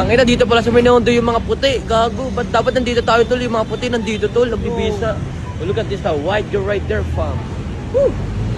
Ang ina, dito pala sa Binondo yung mga puti. Gago. Ba't dapat nandito tayo tol? Yung mga puti nandito tol. Nagbibisa. Oh, look at this now. White, you're right there, fam. Woo!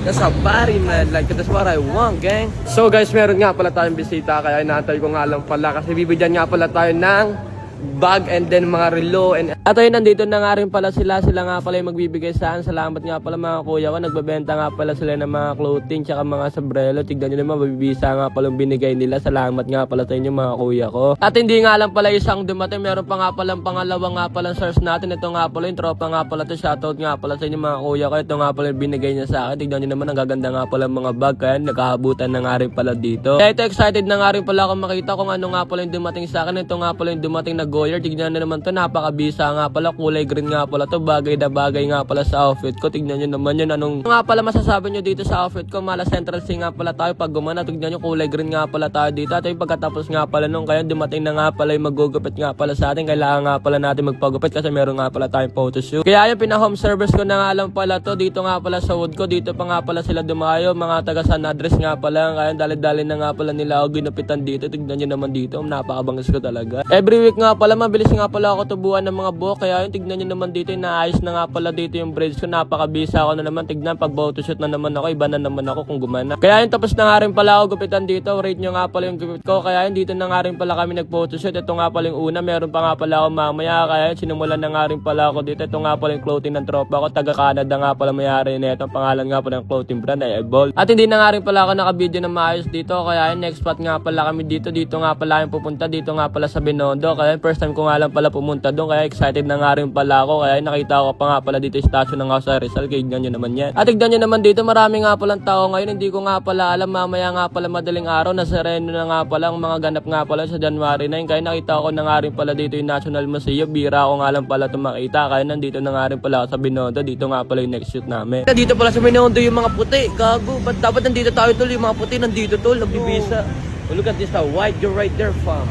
That's a body, man. Like, that's what I want, gang. So, guys, meron nga pala tayong bisita. Kaya inaantay ko nga lang pala. Kasi bibigyan nga pala tayo ng bag and then mga relo and at ayun, nandito na nga rin pala sila nga pala yung magbibigay saan. Salamat nga pala mga kuya ko, nagbebenta nga pala sila ng mga clothing tsaka mga sombrero. Tignan nyo naman, mabibisa nga pala yung binigay nila. Salamat nga pala sa inyo mga kuya ko. At hindi nga lang pala isang dumating, meron pa nga pala pangalawa nga pala source natin. Ito nga pala yung tropa nga pala to, shoutout nga pala sa inyo mga kuya ko. Ito nga pala yung binigay niya sa akin. Tignan nyo naman, ang gaganda nga pala mga bag, kaya nakahabutan na nga rin pala dito. Kaya ito, excited na nga rin pala ako makita kung ano nga pala yung dumating sa akin. Ito nga pala yung dumating na Goyer. Tignan nyo naman to, napakabisa nga pala, kulay green nga pala to, bagay na bagay nga pala sa outfit ko. Tignan nyo naman yun, anong nga pala masasabi nyo dito sa outfit ko. Mala Central C nga pala tayo pag gumana. Tignan nyo, kulay green nga pala tayo dito. At yung pagkatapos nga pala nung, kaya dumating na nga pala yung magugupit nga pala sa atin. Kailangan nga pala natin magpagupit kasi meron nga pala tayong photoshoot. Kaya yung pina-home service ko na nga lang pala to, dito nga pala sa wood ko. Dito pa nga pala sila dumayo, mga taga San Andres nga pala. Kaya dali-dali na nga pala nila ako ginupitan dito. Tignan nyo naman dito, napakabangis ko talaga. Every week nga pala, mabilis nga pala ako tubuan ng mga buhok. Kaya yung tignan nyo naman dito, naayos na nga pala dito yung braids ko. Napakabisa ako na naman. Tignan, pag photoshoot na naman ako, iba na naman ako kung gumana. Kaya yung tapos na nga rin pala ako gupitan dito. Rate nyo nga pala yung gupit ko. Kaya yung dito na nga rin pala kami nag-photoshoot. Ito nga pala yung una. Meron pa nga pala ako mamaya. Kaya yung sinimulan na nga rin pala ako dito. Ito nga pala yung clothing ng tropa ko. Taga Canada nga pala mayari na ito. Ang pangalan nga pala ng clothing brand ay Evolve. At hindi na nga rin pala ako nakabideo na maayos dito. Kaya yung next spot nga pala kami dito. Dito nga pala yung pupunta. Dito nga pala sa Binondo. Kaya yung first time ko nga lang pala pumunta doon. Kaya excited na nga rin pala ako. Kaya nakita ko pa nga pala dito yung station ng House Rizal. Tignan nyo naman yan. At tignan nyo naman dito, marami nga palang tao ngayon. Hindi ko nga pala alam, mamaya nga pala madaling araw, nasareno na nga pala ang mga ganap nga pala sa January 9. Kaya nakita ko na nga rin pala dito yung National Museum. Bira ko nga lang pala ito makita. Kaya nandito na nga rin pala ako sa Binondo. Dito nga pala yung next shoot namin. Dito pala sa Binondo yung mga puti. Gago. Ba't dapat nandito tayo tol? Yung mga puti nandito tol. Nagbibisa. Oh, look at this now. White, you're right there, fam.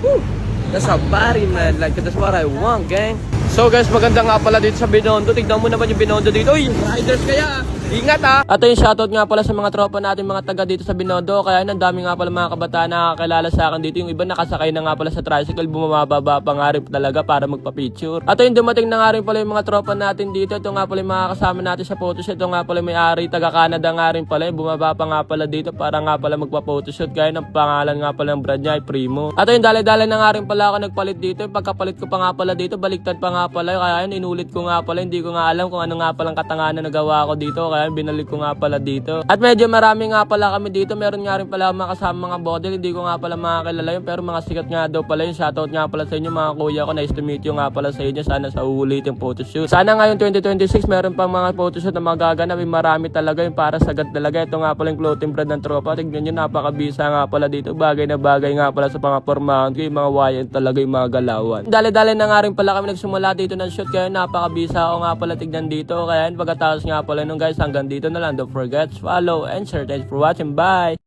Woo! That's a body, man. Like, that's what I want, gang. So guys, maganda nga pala dito sa Binondo. Tignan mo naman yung Binondo dito. Uy, riders kaya. Ingat ha. At yung shoutout nga pala sa mga tropa natin, mga taga dito sa Binondo. Kaya ang dami nga pala mga kabataan na nakakilala sa akin dito. Yung iba nakasakay na nga pala sa tricycle, bumababa pa nga rin talaga para magpa-picture. At yung dumating na nga rin pala yung mga tropa natin dito. Ito nga pala yung mga kasama natin sa photoshoot. Ito nga pala yung may-ari, taga Canada nga rin pala. Bumaba pa nga pala dito para nga pala magpa-photoshoot. Kaya ng pangalan nga pala ng brand niya ay Primo. At yung dali-dali na nga rin pala ako nagpalit dito. Yung pagkapalit ko pa nga pala dito, baliktad pa nga pala. Kaya yun, inulit ko nga pala. Hindi ko nga alam kung ano nga palang katanganan na nagawa ko dito. Kaya binalik ko nga pala dito. At medyo marami nga pala kami dito. Meron nga rin pala mga kasama mga model. Hindi ko nga pala makakilala yun. Pero mga sikat nga daw pala yun. Shoutout nga pala sa inyo mga kuya ko. Nice to meet you nga pala sa inyo. Sana sa uulit yung photoshoot. Sana ngayon 2026 meron pang mga photoshoot na magaganap. Marami talaga yung para sagad talaga. Ito nga pala yung clothing brand ng tropa. Tignan nyo, napakabisa nga pala dito. Bagay na bagay nga pala sa mga pormahan ko. Yung mga wayan talaga, yung mga galawan. Dali-dali na nga rin pala kami nagsimula dito ng shoot. Kaya napakabisa ako nga pala tignan dito. Kaya pagkatapos nga pala nung guys, hanggang dito na lang. Don't forget to follow and share. Thanks for watching. Bye!